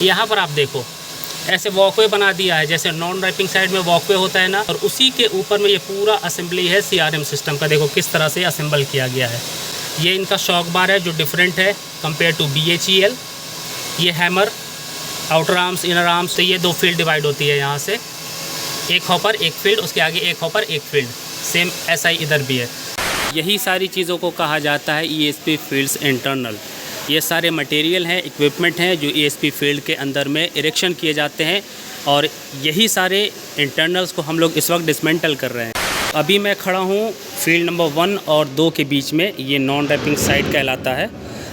यहाँ पर आप देखो ऐसे वॉकवे बना दिया है, जैसे नॉन रैपिंग साइड में वॉकवे होता है ना, और उसी के ऊपर में ये पूरा असेंबली है CRM सिस्टम का। देखो किस तरह से असेंबल किया गया है। ये इनका शॉक बार है जो डिफरेंट है कंपेयर टू BHEL। ये hammer, outer arms, inner arms, तो ये 2 फील्ड डिवाइड होती है यहाँ से, एक हॉपर एक फील्ड, उसके आगे एक हॉपर एक फील्ड। सेम ऐसा ही इधर भी है। यही सारी चीज़ों को कहा जाता है ESP फील्ड्स इंटरनल। ये सारे मटेरियल हैं, इक्विपमेंट हैं जो ESP फील्ड के अंदर में इरेक्शन किए जाते हैं, और यही सारे इंटरनल्स को हम लोग इस वक्त डिसमेंटल कर रहे हैं। अभी मैं खड़ा हूँ फील्ड नंबर 1 और 2 के बीच में। ये नॉन रैपिंग साइड कहलाता है।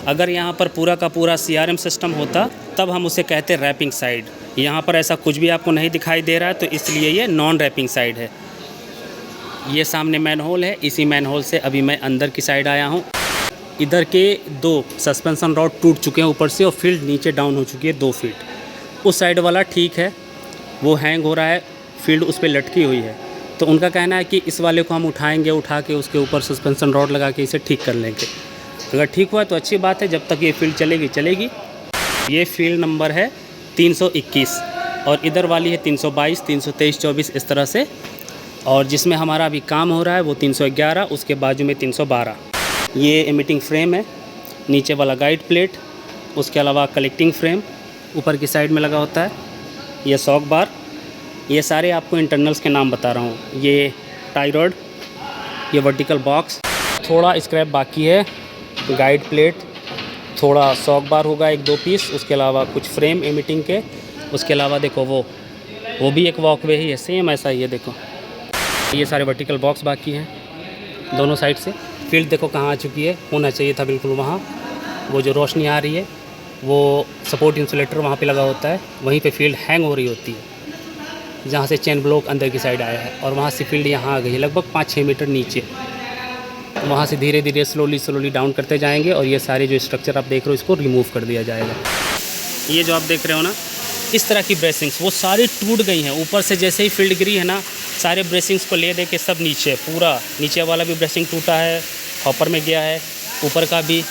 अगर यहाँ पर पूरा का पूरा CRM सिस्टम होता तब हम उसे कहते रैपिंग साइड। यहाँ पर ऐसा कुछ भी आपको नहीं दिखाई दे रहा है, तो इसलिए ये नॉन रैपिंग साइड है। ये सामने मैन होल है, इसी मैन होल से अभी मैं अंदर की साइड आया हूँ। इधर के 2 सस्पेंशन रॉड टूट चुके हैं ऊपर से, और फील्ड नीचे डाउन हो चुकी है 2 फीट। उस साइड वाला ठीक है, वो हैंग हो रहा है, फील्ड उस पर लटकी हुई है। तो उनका कहना है कि इस वाले को हम उठाएंगे, उठा के उसके ऊपर सस्पेंशन रॉड लगा के इसे ठीक कर लेंगे। अगर ठीक हुआ तो अच्छी बात है, जब तक ये फील्ड चलेगी। ये फील्ड नंबर है 321, और इधर वाली है 322, 323, 24 इस तरह से। और जिसमें हमारा अभी काम हो रहा है वो 311, उसके बाजू में 312। ये एमिटिंग फ्रेम है, नीचे वाला गाइड प्लेट, उसके अलावा कलेक्टिंग फ्रेम ऊपर की साइड में लगा होता है। ये शॉक बार, ये सारे आपको इंटरनल्स के नाम बता रहा हूँ। ये टाई रॉड, ये वर्टिकल बॉक्स, थोड़ा स्क्रैप बाकी है, गाइड प्लेट, थोड़ा शॉक बार होगा 1-2 पीस, उसके अलावा कुछ फ्रेम एमिटिंग के। उसके अलावा देखो वो भी एक वॉकवे ही है, सेम ऐसा ही है। देखो ये सारे वर्टिकल बॉक्स बाकी हैं दोनों साइड से। फील्ड देखो कहाँ आ चुकी है, होना चाहिए था बिल्कुल वहाँ। वो जो रोशनी आ रही है वो सपोर्ट इंसुलेटर वहाँ पे लगा होता है, वहीं पे फील्ड हैंग हो रही होती है, जहाँ से चेन ब्लॉक अंदर की साइड आया है। और वहाँ से फील्ड यहाँ आ गई है लगभग 5-6 मीटर नीचे। वहाँ से धीरे धीरे स्लोली डाउन करते जाएंगे, और ये सारे जो स्ट्रक्चर आप देख रहे हो इसको रिमूव कर दिया जाएगा। ये जो आप देख रहे हो ना, इस तरह की ब्रेसिंग्स वो सारी टूट गई हैं। ऊपर से जैसे ही फील्ड गिरी है ना, सारे ब्रेसिंग्स को ले दे के सब नीचे, पूरा नीचे वाला भी ब्रेसिंग टूटा है, हॉपर में गया है, ऊपर का भी।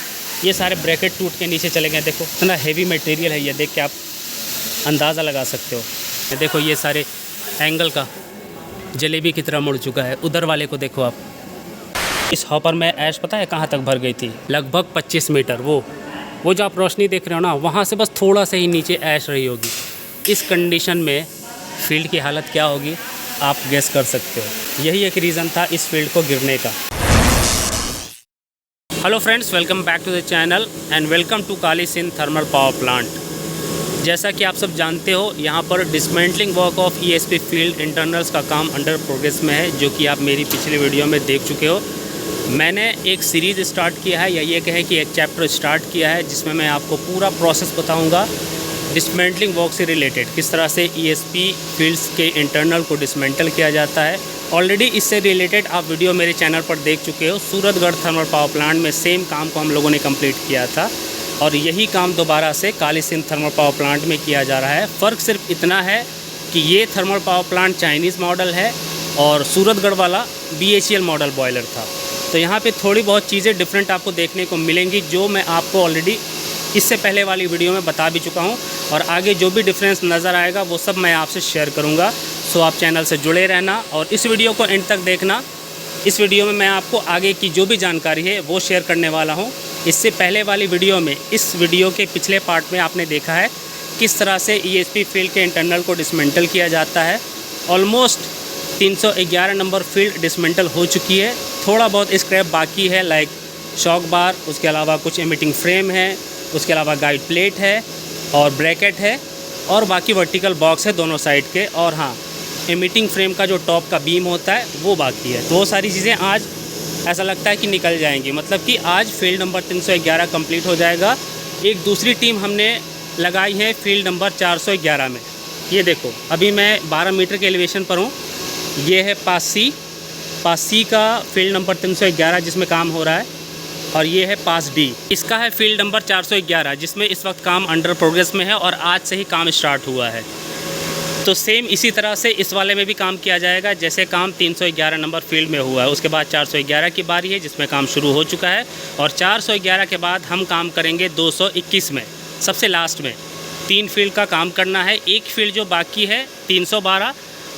ये सारे ब्रैकेट टूट के नीचे चले गए। देखो इतना हेवी मटेरियल है, ये देख के आप अंदाज़ा लगा सकते हो। ये देखो ये सारे एंगल का जलेबी की तरह मुड़ चुका है। उधर वाले को देखो आप, इस हॉपर में ऐश पता है कहाँ तक भर गई थी, लगभग 25 मीटर। वो जो आप रोशनी देख रहे हो ना, वहाँ से बस थोड़ा सा ही नीचे ऐश रही होगी। इस कंडीशन में फील्ड की हालत क्या होगी आप गेस कर सकते हो। यही एक रीज़न था इस फील्ड को गिरने का। Hello friends, welcome back to the channel and welcome to Kali Sindh thermal power plant. जैसा कि आप सब जानते हो, यहाँ पर dismantling work of ESP field internals का काम अंडर प्रोग्रेस में है, जो कि आप मेरी पिछली वीडियो में देख चुके हो। मैंने एक सीरीज़ स्टार्ट किया है, या ये कहें कि एक चैप्टर स्टार्ट किया है, जिसमें मैं आपको पूरा प्रोसेस बताऊंगा डिसमेंटलिंग वर्क से रिलेटेड, किस तरह से ESP फील्ड्स के इंटरनल को डिसमेंटल किया जाता है। ऑलरेडी इससे रिलेटेड आप वीडियो मेरे चैनल पर देख चुके हो। सूरतगढ़ थर्मल पावर प्लांट में सेम काम को हम लोगों ने कंप्लीट किया था, और यही काम दोबारा से काली सिंध थर्मल पावर प्लांट में किया जा रहा है। फ़र्क सिर्फ इतना है कि ये thermal power plant Chinese model है, और सूरतगढ़ वाला BHEL मॉडल बॉयलर था। तो यहाँ पे थोड़ी बहुत चीज़ें डिफरेंट आपको देखने को मिलेंगी, जो मैं आपको ऑलरेडी इससे पहले वाली वीडियो में बता भी चुका हूँ, और आगे जो भी डिफरेंस नज़र आएगा वो सब मैं आपसे शेयर करूँगा। सो आप चैनल से जुड़े रहना और इस वीडियो को एंड तक देखना। इस वीडियो में मैं आपको आगे की जो भी जानकारी है वो शेयर करने वाला हूँ। इससे पहले वाली वीडियो में, इस वीडियो के पिछले पार्ट में आपने देखा है किस तरह से ESP फील्ड के इंटरनल को डिसमेंटल किया जाता है। ऑलमोस्ट 311 नंबर फील्ड डिसमेंटल हो चुकी है। थोड़ा बहुत स्क्रैप बाकी है, लाइक शॉक बार, उसके अलावा कुछ एमिटिंग फ्रेम है, उसके अलावा गाइड प्लेट है और ब्रैकेट है, और बाकी वर्टिकल बॉक्स है दोनों साइड के। और हाँ, एमिटिंग फ्रेम का जो टॉप का बीम होता है वो बाकी है। तो वो सारी चीज़ें आज ऐसा लगता है कि निकल जाएंगी, मतलब कि आज फील्ड नंबर 311 कंप्लीट हो जाएगा। एक दूसरी टीम हमने लगाई है फील्ड नंबर 411 में। ये देखो अभी मैं 12 मीटर के एलिवेशन पर हूँ। ये है पास सी का फील्ड नंबर 311 जिसमें काम हो रहा है, और ये है पास डी, इसका है फील्ड नंबर 411 जिसमें इस वक्त काम अंडर प्रोग्रेस में है और आज से ही काम स्टार्ट हुआ है। तो सेम इसी तरह से इस वाले में भी काम किया जाएगा, जैसे काम 311 नंबर फील्ड में हुआ है। उसके बाद 411 की बारी है जिसमें काम शुरू हो चुका है, और 411 के बाद हम काम करेंगे 221 में, सबसे लास्ट में। 3 फील्ड का काम करना है। एक फील्ड जो बाकी है 312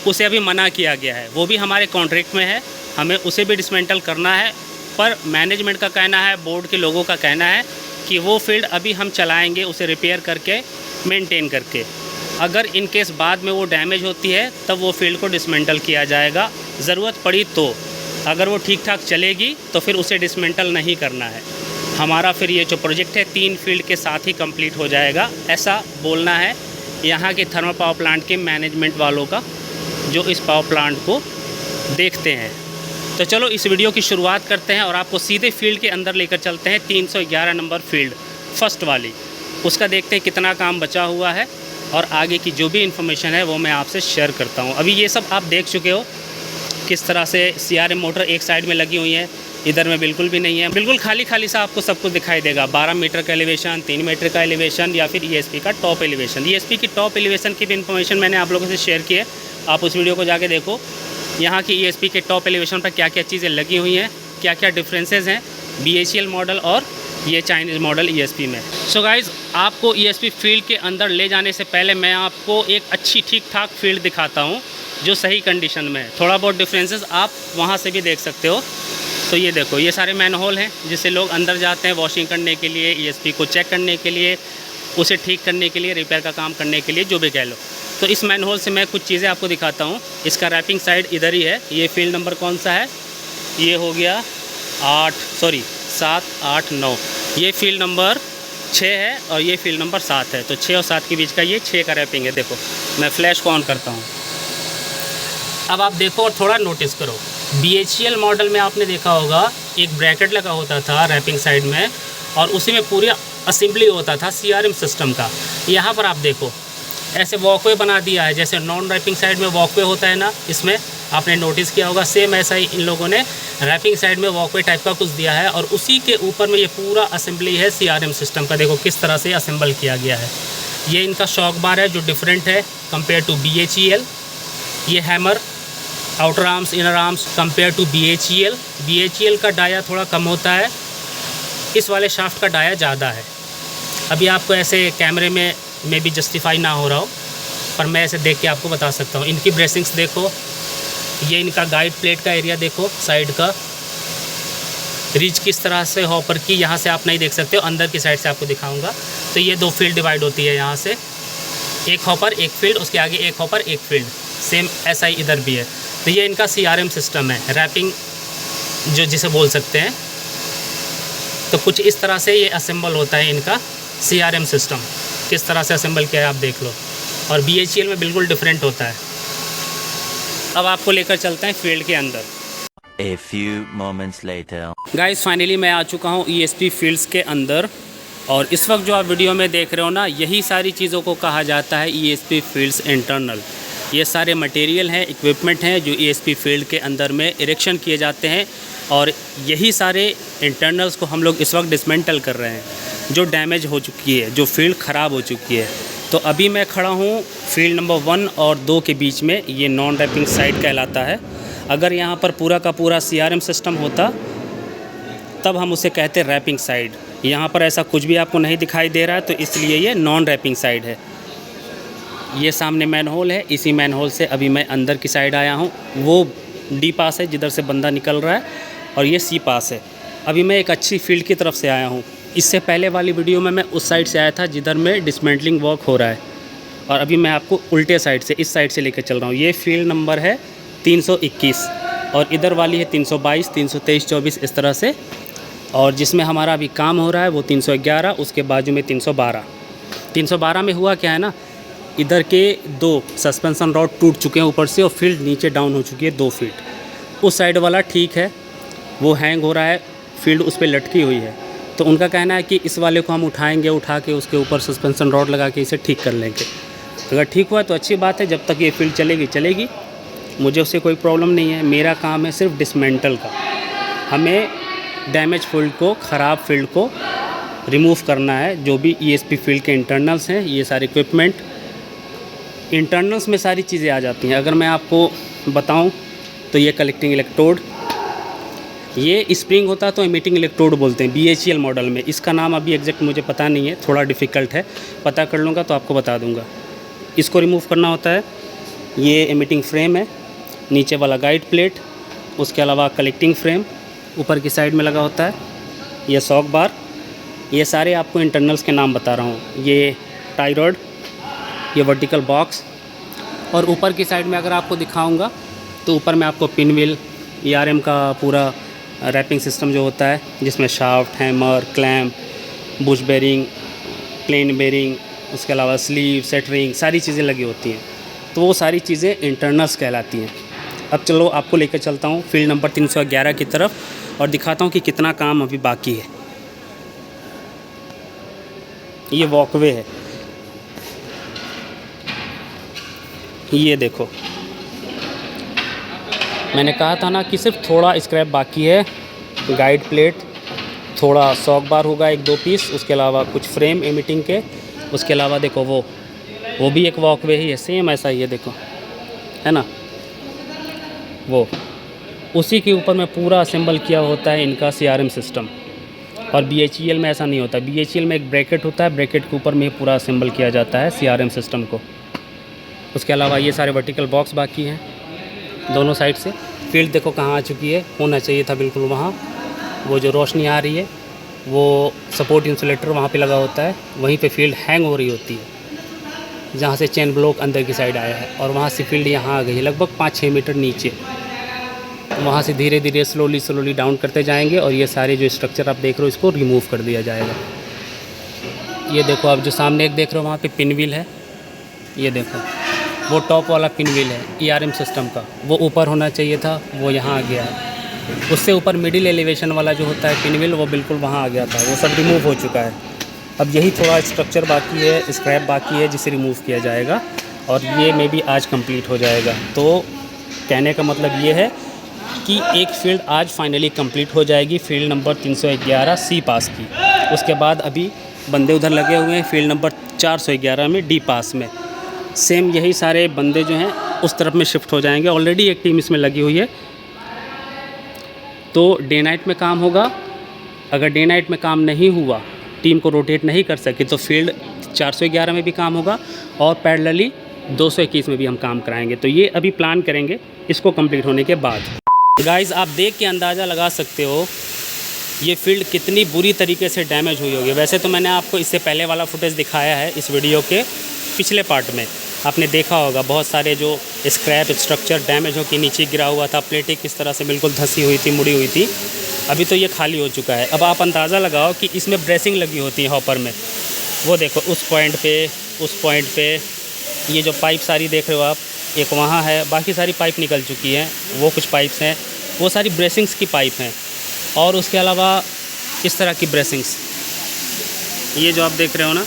उसे अभी मना किया गया है, वो भी हमारे कॉन्ट्रैक्ट में है, हमें उसे भी डिसमेंटल करना है। पर मैनेजमेंट का कहना है, बोर्ड के लोगों का कहना है कि वो फील्ड अभी हम चलाएंगे उसे रिपेयर करके, मेंटेन करके। अगर इन केस बाद में वो डैमेज होती है तब वो फील्ड को डिसमेंटल किया जाएगा, ज़रूरत पड़ी तो। अगर वो ठीक ठाक चलेगी तो फिर उसे डिसमेंटल नहीं करना है। हमारा फिर ये जो प्रोजेक्ट है 3 फील्ड के साथ ही कंप्लीट हो जाएगा, ऐसा बोलना है यहाँ के थर्मल पावर प्लांट के मैनेजमेंट वालों का, जो इस पावर प्लांट को देखते हैं। तो चलो इस वीडियो की शुरुआत करते हैं और आपको सीधे फील्ड के अंदर लेकर चलते हैं। 311 नंबर फील्ड फर्स्ट वाली, उसका देखते हैं कितना काम बचा हुआ है और आगे की जो भी इन्फॉर्मेशन है वो मैं आपसे शेयर करता हूँ। अभी ये सब आप देख चुके हो किस तरह से CRM मोटर एक साइड में लगी हुई है, इधर में बिल्कुल भी नहीं है, बिल्कुल खाली खाली सा आपको सब कुछ दिखाई देगा। 12 मीटर का एलिवेशन, 3 मीटर का एलिवेशन या फिर ESP का टॉप एलिवेशन। ESP की टॉप एलिवेशन की भी इन्फॉर्मेशन मैंने आप लोगों से शेयर की है, आप उस वीडियो को जाके देखो। यहाँ की ESP के टॉप एलिवेशन पर क्या क्या चीज़ें लगी हुई हैं, क्या क्या डिफरेंसेस हैं BHEL मॉडल और ये चाइनीज़ मॉडल ESP में। सो गाइज़, आपको ESP फील्ड के अंदर ले जाने से पहले मैं आपको एक अच्छी ठीक ठाक फील्ड दिखाता हूँ जो सही कंडीशन में है। थोड़ा बहुत डिफरेंसेस आप वहाँ से भी देख सकते हो। तो ये देखो, ये सारे मैनहोल हैं जिससे लोग अंदर जाते हैं वॉशिंग करने के लिए, ESP को चेक करने के लिए, उसे ठीक करने के लिए, रिपेयर का काम करने के लिए, जो भी कह लो। तो इस मैनहोल से मैं कुछ चीज़ें आपको दिखाता हूँ। इसका रैपिंग साइड इधर ही है। ये फील्ड नंबर कौन सा है? ये हो गया 7, 8, 9। ये फील्ड नंबर 6 है और ये फील्ड नंबर 7 है। तो 6 और 7 के बीच का ये 6 का रैपिंग है। देखो, मैं फ्लैश को ऑन करता हूँ, अब आप देखो और थोड़ा नोटिस करो। BHEL मॉडल में आपने देखा होगा एक ब्रैकेट लगा होता था रैपिंग साइड में और उसी में पूरी असेंबली होता था CRM सिस्टम का। यहाँ पर आप देखो ऐसे वॉकवे बना दिया है, जैसे नॉन रैपिंग साइड में वॉकवे होता है ना, इसमें आपने नोटिस किया होगा। सेम ऐसा ही इन लोगों ने रैपिंग साइड में वॉकवे टाइप का कुछ दिया है और उसी के ऊपर में ये पूरा असेंबली है CRM सिस्टम का। देखो किस तरह से असेंबल किया गया है। ये इनका शॉक बार है जो डिफरेंट है कंपेयर टू BHEL। ये hammer, outer arms, inner arms compare to BHEL। BHEL का डाया थोड़ा कम होता है, इस वाले शाफ्ट का डाया ज़्यादा है। अभी आपको ऐसे कैमरे में भी जस्टिफाई ना हो रहा हो, पर मैं ऐसे देख के आपको बता सकता हूँ। इनकी ब्रेसिंग्स देखो, ये इनका गाइड प्लेट का एरिया देखो, साइड का रिच किस तरह से हॉपर की, यहाँ से आप नहीं देख सकते हो, अंदर की साइड से आपको दिखाऊंगा। तो ये 2 फील्ड डिवाइड होती है, यहाँ से एक हॉपर एक फील्ड, उसके आगे एक हॉपर एक फील्ड, सेम ऐसा ही इधर भी है। तो ये इनका CRM सिस्टम है, रैपिंग जो जिसे बोल सकते हैं। तो कुछ इस तरह से ये असेंबल होता है इनका CRM सिस्टम। किस तरह से असेंबल किया है आप देख लो, और BHEL में बिल्कुल डिफरेंट होता है। अब आपको लेकर चलते हैं फील्ड के अंदर। A few moments later. Guys, finally मैं आ चुका हूँ ESP फील्ड्स के अंदर और इस वक्त जो आप वीडियो में देख रहे हो ना, यही सारी चीज़ों को कहा जाता है ESP फील्ड्स इंटरनल। ये सारे मटेरियल हैं, इक्विपमेंट हैं जो ESP फील्ड के अंदर में इरेक्शन किए जाते हैं और यही सारे इंटरनल्स को हम लोग इस वक्त डिसमेंटल कर रहे हैं, जो डैमेज हो चुकी है, जो फील्ड ख़राब हो चुकी है। तो अभी मैं खड़ा हूँ फील्ड नंबर 1 और 2 के बीच में। ये नॉन रैपिंग साइड कहलाता है। अगर यहाँ पर पूरा का पूरा CRM सिस्टम होता तब हम उसे कहते रैपिंग साइड। यहाँ पर ऐसा कुछ भी आपको नहीं दिखाई दे रहा है, तो इसलिए ये नॉन रैपिंग साइड है। ये सामने मैनहोल है, इसी मैनहोल से अभी मैं अंदर की साइड आया हूँ। वो D पास है जिधर से बंदा निकल रहा है और ये C पास है। अभी मैं एक अच्छी फील्ड की तरफ से आया हूँ। इससे पहले वाली वीडियो में मैं उस साइड से आया था जिधर में डिसमेंटलिंग वर्क हो रहा है, और अभी मैं आपको उल्टे साइड से, इस साइड से लेकर चल रहा हूँ। ये फील्ड नंबर है 321 और इधर वाली है 322, 323, 24 इस तरह से। और जिसमें हमारा अभी काम हो रहा है वो 311, उसके बाजू में 312। 312 में हुआ क्या है ना, इधर के 2 सस्पेंशन रॉड टूट चुके हैं ऊपर से और फील्ड नीचे डाउन हो चुकी है 2 फीट। उस साइड वाला ठीक है, वो हैंग हो रहा है, फील्ड उस पर लटकी हुई है। तो उनका कहना है कि इस वाले को हम उठाएंगे, उठा के उसके ऊपर सस्पेंशन रॉड लगा के इसे ठीक कर लेंगे। अगर ठीक हुआ तो अच्छी बात है, जब तक ये फील्ड चलेगी मुझे उससे कोई प्रॉब्लम नहीं है। मेरा काम है सिर्फ डिसमेंटल का। हमें डैमेज फील्ड को, ख़राब फील्ड को रिमूव करना है। जो भी ESP फील्ड के इंटरनल्स हैं, ये सारे इक्विपमेंट इंटरनल्स में सारी चीज़ें आ जाती हैं। अगर मैं आपको बताऊं तो ये कलेक्टिंग इलेक्ट्रोड, ये स्प्रिंग होता है तो एमिटिंग इलेक्ट्रोड बोलते हैं BHEL मॉडल में। इसका नाम अभी एग्जैक्ट मुझे पता नहीं है, थोड़ा डिफ़िकल्ट है, पता कर लूँगा तो आपको बता दूँगा। इसको रिमूव करना होता है। ये एमिटिंग फ्रेम है, नीचे वाला गाइड प्लेट, उसके अलावा कलेक्टिंग फ्रेम ऊपर की साइड में लगा होता है, ये सॉक बार, ये सारे आपको इंटरनल्स के नाम बता रहा हूँ। ये टाई रॉड, ये वर्टिकल बॉक्स, और ऊपर की साइड में अगर आपको दिखाऊंगा तो ऊपर में आपको पिन व्हील, ERM का पूरा रैपिंग सिस्टम जो होता है, जिसमें shaft, hammer, clamp, bush bearing, plane bearing, उसके अलावा स्लीव, सेटरिंग, सारी चीज़ें लगी होती हैं। तो वो सारी चीज़ें इंटरनल्स कहलाती हैं। अब चलो आपको लेकर चलता हूँ फील्ड नंबर 311 की तरफ और दिखाता हूँ कि कितना काम अभी बाकी है। ये वॉकवे है, ये देखो, मैंने कहा था ना कि सिर्फ थोड़ा स्क्रैप बाकी है। गाइड प्लेट, थोड़ा सॉक बार होगा 1-2 पीस, उसके अलावा कुछ फ्रेम एमिटिंग के, उसके अलावा देखो वो भी एक वॉकवे ही है, सेम ऐसा ही है, देखो है ना। वो उसी के ऊपर में पूरा असेंबल किया होता है इनका CRM सिस्टम। और BHEL में ऐसा नहीं होता। BHEL में एक ब्रैकेट होता है, ब्रैकेट के ऊपर में पूरा असेंबल किया जाता है CRM सिस्टम को। उसके अलावा ये सारे वर्टिकल बॉक्स बाकी हैं दोनों साइड से। फील्ड देखो कहाँ आ चुकी है, होना चाहिए था बिल्कुल वहाँ। वो जो रोशनी आ रही है वो सपोर्ट इंसुलेटर वहाँ पे लगा होता है, वहीं पे फील्ड हैंग हो रही होती है, जहाँ से चेन ब्लॉक अंदर की साइड आया है, और वहाँ से फील्ड यहाँ आ गई है लगभग 5-6 मीटर नीचे। वहाँ से धीरे धीरे स्लोली डाउन करते जाएंगे और ये सारे जो स्ट्रक्चर आप देख रहे हो इसको रिमूव कर दिया जाएगा। ये देखो आप जो सामने एक देख रहे हो वहाँ पे पिन व्हील है, ये देखो वो टॉप वाला पिन व्हील है ERM सिस्टम का, वो ऊपर होना चाहिए था, वो यहाँ आ गया है। उससे ऊपर मिडिल एलिवेशन वाला जो होता है पिन व्हील, वो बिल्कुल वहाँ आ गया था, वो सब रिमूव हो चुका है। अब यही थोड़ा स्ट्रक्चर बाकी है, स्क्रैप बाकी है, जिसे रिमूव किया जाएगा और ये मे बी आज कंप्लीट हो जाएगा। तो कहने का मतलब ये है कि एक फील्ड आज फाइनली कंप्लीट हो जाएगी, फील्ड नंबर 311 C पास की। उसके बाद अभी बंदे उधर लगे हुए हैं फील्ड नंबर 411 में D पास में। सेम यही सारे बंदे जो हैं उस तरफ में शिफ्ट हो जाएंगे। ऑलरेडी एक टीम इसमें लगी हुई है, तो डे नाइट में काम होगा। अगर डे नाइट में काम नहीं हुआ, टीम को रोटेट नहीं कर सके, तो फील्ड 411 में भी काम होगा और पैरेलली 221 में भी हम काम कराएंगे। तो ये अभी प्लान करेंगे इसको कंप्लीट होने के बाद। गाइज़ आप देख के अंदाज़ा लगा सकते हो ये फील्ड कितनी बुरी तरीके से डैमेज हुई होगी। वैसे तो मैंने आपको इससे पहले वाला फुटेज दिखाया है, इस वीडियो के पिछले पार्ट में आपने देखा होगा बहुत सारे जो स्क्रैप स्ट्रक्चर डैमेज हो के नीचे गिरा हुआ था, प्लेटें किस तरह से बिल्कुल धंसी हुई थी, मुड़ी हुई थी। अभी तो ये खाली हो चुका है। अब आप अंदाज़ा लगाओ कि इसमें ब्रेसिंग लगी होती है हॉपर में, वो देखो उस पॉइंट पे ये जो पाइप सारी देख रहे हो आप, एक वहाँ है, बाकी सारी पाइप निकल चुकी हैं, वो कुछ पाइप्स हैं, वो सारी ब्रेसिंग्स की पाइप हैं। और उसके अलावा इस तरह की ब्रेसिंग्स, ये जो आप देख रहे हो ना,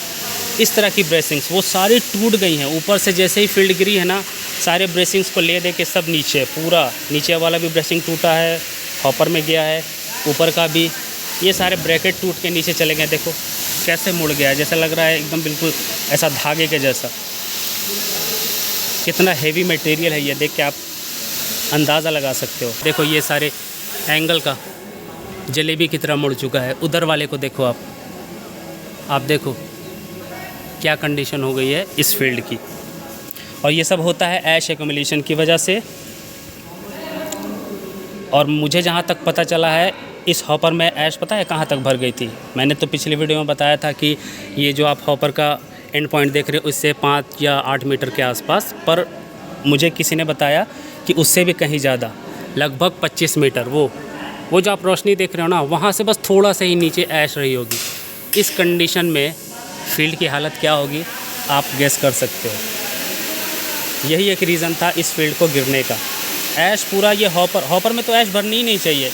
इस तरह की ब्रेसिंग्स वो सारी टूट गई हैं। ऊपर से जैसे ही फील्ड गिरी है ना, सारे ब्रेसिंग्स को ले दे के सब नीचे, पूरा नीचे वाला भी ब्रेसिंग टूटा है, हॉपर में गया है, ऊपर का भी, ये सारे ब्रैकेट टूट के नीचे चले गए। देखो कैसे मुड़ गया है, जैसा लग रहा है एकदम बिल्कुल ऐसा धागे के जैसा। कितना हेवी मटेरियल है ये, देख के आप अंदाज़ा लगा सकते हो। देखो ये सारे एंगल का जलेबी की तरह मुड़ चुका है। उधर वाले को देखो आप देखो क्या कंडीशन हो गई है इस फील्ड की। और ये सब होता है ऐश एक्यूमुलेशन की वजह से। और मुझे जहाँ तक पता चला है, इस हॉपर में ऐश पता है कहाँ तक भर गई थी। मैंने तो पिछली वीडियो में बताया था कि ये जो आप हॉपर का एंड पॉइंट देख रहे हो, इससे 5 या 8 मीटर के आसपास, पर मुझे किसी ने बताया कि उससे भी कहीं ज़्यादा, लगभग 25 मीटर। वो जो आप रोशनी देख रहे हो ना, वहाँ से बस थोड़ा सा ही नीचे ऐश रही होगी। इस कंडीशन में फील्ड की हालत क्या होगी आप गेस कर सकते हो। यही एक रीज़न था इस फील्ड को गिरने का। ऐश पूरा ये हॉपर में तो ऐश भरनी ही नहीं चाहिए,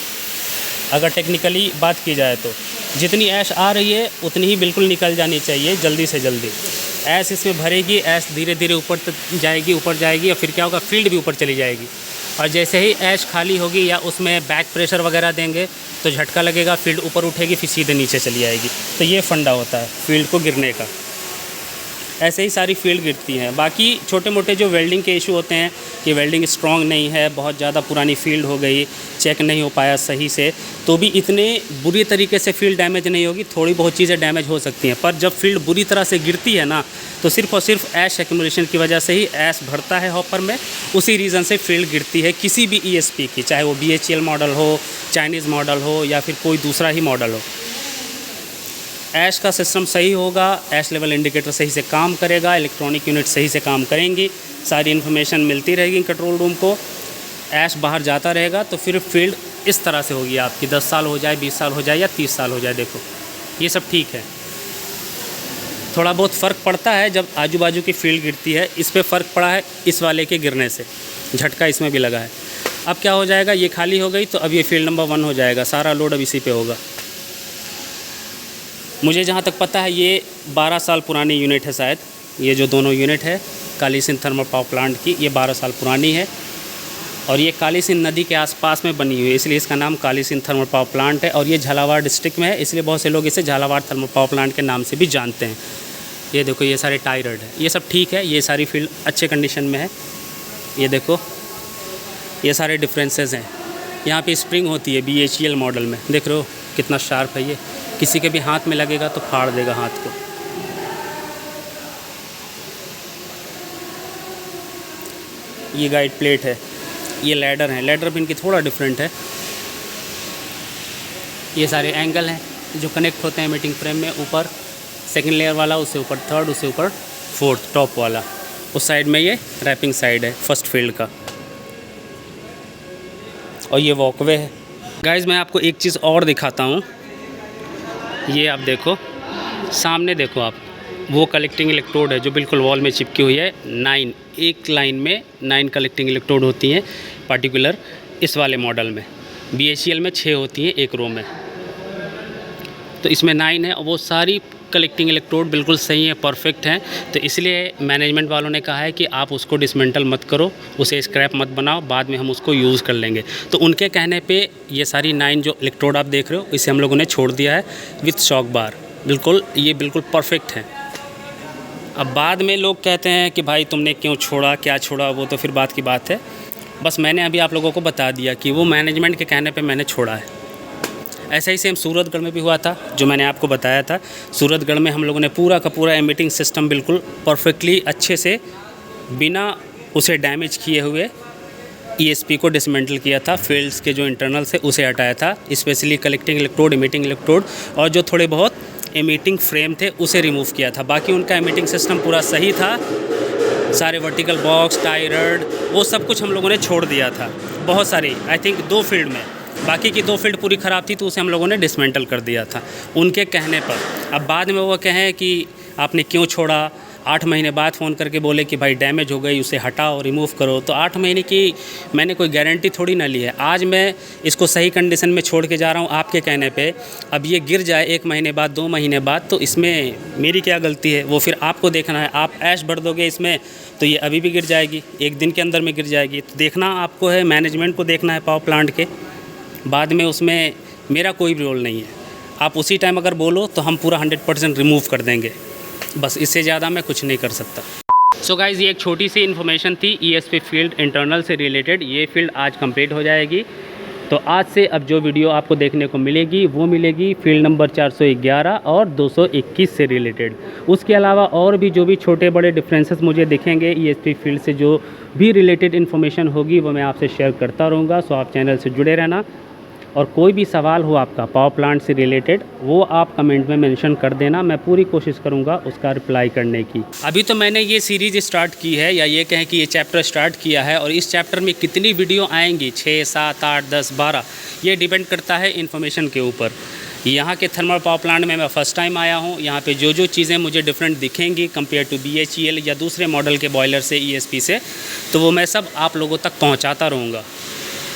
अगर टेक्निकली बात की जाए तो। जितनी ऐश आ रही है उतनी ही बिल्कुल निकल जानी चाहिए, जल्दी से जल्दी। ऐश इसमें भरेगी, ऐश धीरे धीरे ऊपर जाएगी और फिर क्या होगा, फील्ड भी ऊपर चली जाएगी। और जैसे ही ऐश खाली होगी या उसमें बैक प्रेशर वगैरह देंगे तो झटका लगेगा, फील्ड ऊपर उठेगी, फिर सीधे नीचे चली आएगी। तो ये फंडा होता है फील्ड को गिरने का। ऐसे ही सारी फील्ड गिरती हैं। बाकी छोटे मोटे जो वेल्डिंग के इशू होते हैं कि वेल्डिंग स्ट्रॉन्ग नहीं है, बहुत ज़्यादा पुरानी फील्ड हो गई, चेक नहीं हो पाया सही से, तो भी इतने बुरी तरीके से फील्ड डैमेज नहीं होगी, थोड़ी बहुत चीज़ें डैमेज हो सकती हैं। पर जब फील्ड बुरी तरह से गिरती है ना, तो सिर्फ और सिर्फ ऐश एक्यूमुलेशन की वजह से ही ऐश भरता है हॉपर में, उसी रीज़न से फील्ड गिरती है किसी भी ESP की, चाहे वो BHEL मॉडल हो, चाइनीज़ मॉडल हो या फिर कोई दूसरा ही मॉडल हो। ऐश का सिस्टम सही होगा, ऐश लेवल इंडिकेटर सही से काम करेगा, इलेक्ट्रॉनिक यूनिट सही से काम करेंगी, सारी इन्फॉर्मेशन मिलती रहेगी कंट्रोल रूम को, ऐश बाहर जाता रहेगा, तो फिर फील्ड इस तरह से होगी आपकी। 10 साल हो जाए, 20 साल हो जाए या 30 साल हो जाए, देखो ये सब ठीक है। थोड़ा बहुत फ़र्क पड़ता है जब आजू बाजू की फील्ड गिरती है, इस पर फ़र्क पड़ा है इस वाले के गिरने से, झटका इसमें भी लगा है। अब क्या हो जाएगा, ये खाली हो गई तो अब ये फील्ड नंबर 1 हो जाएगा, सारा लोड अब इसी पे होगा। मुझे जहाँ तक पता है ये 12 साल पुरानी यूनिट है शायद, ये जो दोनों यूनिट है काली सिंध थर्मल पावर प्लांट की, ये 12 साल पुरानी है और ये काली सिंध नदी के आसपास में बनी हुई है, इसलिए इसका नाम काली सिंध थर्मल पावर प्लांट है। और ये झालावाड़ डिस्ट्रिक्ट में है, इसलिए बहुत से लोग इसे झालावाड़ थर्मल पावर प्लांट के नाम से भी जानते हैं। ये देखो ये सारे टाई रड है, ये सब ठीक है, ये सारी फील्ड अच्छे कंडीशन में है। ये देखो ये सारे डिफरेंसेस हैं। यहाँ पे स्प्रिंग होती है BHEL मॉडल में, देख रहे हो कितना शार्प है ये, किसी के भी हाथ में लगेगा तो फाड़ देगा हाथ को। ये गाइड प्लेट है, ये लैडर है, लैडर भी इनकी थोड़ा डिफरेंट है। ये सारे एंगल हैं जो कनेक्ट होते हैं मीटिंग फ्रेम में, ऊपर सेकंड लेयर वाला, उससे ऊपर थर्ड, उससे ऊपर फोर्थ टॉप वाला। उस साइड में ये रैपिंग साइड है फर्स्ट फील्ड का, और ये वॉकवे है। गाइस मैं आपको एक चीज़ और दिखाता हूँ, ये आप देखो सामने, देखो आप, वो कलेक्टिंग इलेक्ट्रोड है जो बिल्कुल वॉल में चिपकी हुई है। 9 एक लाइन में 9 कलेक्टिंग इलेक्ट्रोड होती हैं पार्टिकुलर इस वाले मॉडल में। BHEL में 6 होती हैं एक रो में, तो इसमें 9 है और वो सारी कलेक्टिंग इलेक्ट्रोड बिल्कुल सही है, परफेक्ट हैं। तो इसलिए मैनेजमेंट वालों ने कहा है कि आप उसको डिसमेंटल मत करो, उसे स्क्रैप मत बनाओ, बाद में हम उसको यूज़ कर लेंगे। तो उनके कहने पे ये सारी 9 जो इलेक्ट्रोड आप देख रहे हो, इसे हम लोगों ने छोड़ दिया है विथ शॉक बार, बिल्कुल ये बिल्कुल परफेक्ट है। अब बाद में लोग कहते हैं कि भाई तुमने क्यों छोड़ा, क्या छोड़ा, वो तो फिर बात की बात है। बस मैंने अभी आप लोगों को बता दिया कि वो मैनेजमेंट के कहने पे मैंने छोड़ा है। ऐसा ही सेम सूरतगढ़ में भी हुआ था, जो मैंने आपको बताया था। सूरतगढ़ में हम लोगों ने पूरा का पूरा एमिटिंग सिस्टम बिल्कुल परफेक्टली अच्छे से बिना उसे डैमेज किए हुए ESP को डिसमेंटल किया था, फील्ड्स के जो इंटरनल से उसे हटाया था, specially collecting electrode, emitting electrode और जो थोड़े बहुत एमिटिंग फ्रेम थे उसे रिमूव किया था। बाकी उनका एमिटिंग सिस्टम पूरा सही था, सारे वर्टिकल बॉक्स, टाई रड, वो सब कुछ हम लोगों ने छोड़ दिया था। बहुत सारी, आई थिंक 2 फील्ड में, बाकी की 2 फील्ड पूरी ख़राब थी तो उसे हम लोगों ने डिसमेंटल कर दिया था उनके कहने पर। अब बाद में वो कहें कि आपने क्यों छोड़ा, 8 महीने बाद फ़ोन करके बोले कि भाई डैमेज हो गई, उसे हटाओ, रिमूव करो, तो 8 महीने की मैंने कोई गारंटी थोड़ी ना ली है। आज मैं इसको सही कंडीशन में छोड़ के जा रहा हूँ आपके कहने पे, अब ये गिर जाए 1 महीने बाद, 2 महीने बाद, तो इसमें मेरी क्या गलती है, वो फिर आपको देखना है। आप ऐश भर दोगे इसमें तो ये अभी भी गिर जाएगी, 1 दिन के अंदर में गिर जाएगी। तो देखना आपको है, मैनेजमेंट को देखना है पावर प्लांट के, बाद में उसमें मेरा कोई भी रोल नहीं है। आप उसी टाइम अगर बोलो तो हम पूरा 100% रिमूव कर देंगे, बस इससे ज़्यादा मैं कुछ नहीं कर सकता। सो गाइज़ ये एक छोटी सी इन्फॉर्मेशन थी ESP फील्ड इंटरनल से रिलेटेड। ये फील्ड आज कंप्लीट हो जाएगी, तो आज से अब जो वीडियो आपको देखने को मिलेगी वो मिलेगी फील्ड नंबर 411 और 221 से रिलेटेड। उसके अलावा और भी जो भी छोटे बड़े डिफरेंसेस मुझे दिखेंगे ESP फील्ड से, जो भी रिलेटेड इन्फॉर्मेशन होगी वो मैं आपसे शेयर करता रहूँगा। सो आप चैनल से जुड़े रहना, और कोई भी सवाल हो आपका पावर प्लांट से रिलेटेड वो आप कमेंट में मेंशन कर देना, मैं पूरी कोशिश करूंगा उसका रिप्लाई करने की। अभी तो मैंने ये सीरीज़ स्टार्ट की है, या ये कहें कि ये चैप्टर स्टार्ट किया है, और इस चैप्टर में कितनी वीडियो आएंगी, 6, 7, 8, 10, 12, ये डिपेंड करता है इन्फॉर्मेशन के ऊपर। यहाँ के थर्मल पावर प्लांट में मैं फ़र्स्ट टाइम आया हूँ, यहाँ पे जो चीज़ें मुझे डिफरेंट दिखेंगी कंपेयर टू BHEL या दूसरे मॉडल के बॉयलर से, ESP से, तो वो मैं सब आप लोगों तक पहुँचाता रहूँगा।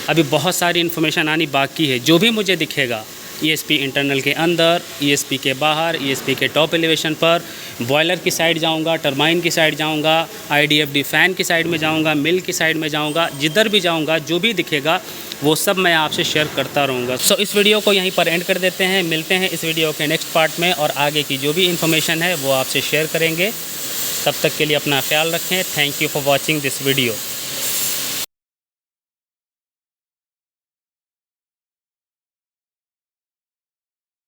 अभी बहुत सारी इन्फॉर्मेशन आनी बाकी है, जो भी मुझे दिखेगा ESP इंटरनल के अंदर, ESP के बाहर, ESP के टॉप एलिवेशन पर, बॉयलर की साइड जाऊंगा, टरबाइन की साइड जाऊंगा, IDFD फ़ैन की साइड में जाऊंगा, मिल की साइड में जाऊंगा, जिधर भी जाऊंगा जो भी दिखेगा वो सब मैं आपसे शेयर करता रहूँगा। सो इस वीडियो को यहीं पर एंड कर देते हैं, मिलते हैं इस वीडियो के नेक्स्ट पार्ट में, और आगे की जो भी इन्फॉर्मेशन है वो आपसे शेयर करेंगे। तब तक के लिए अपना ख्याल रखें। Thank you for watching this video.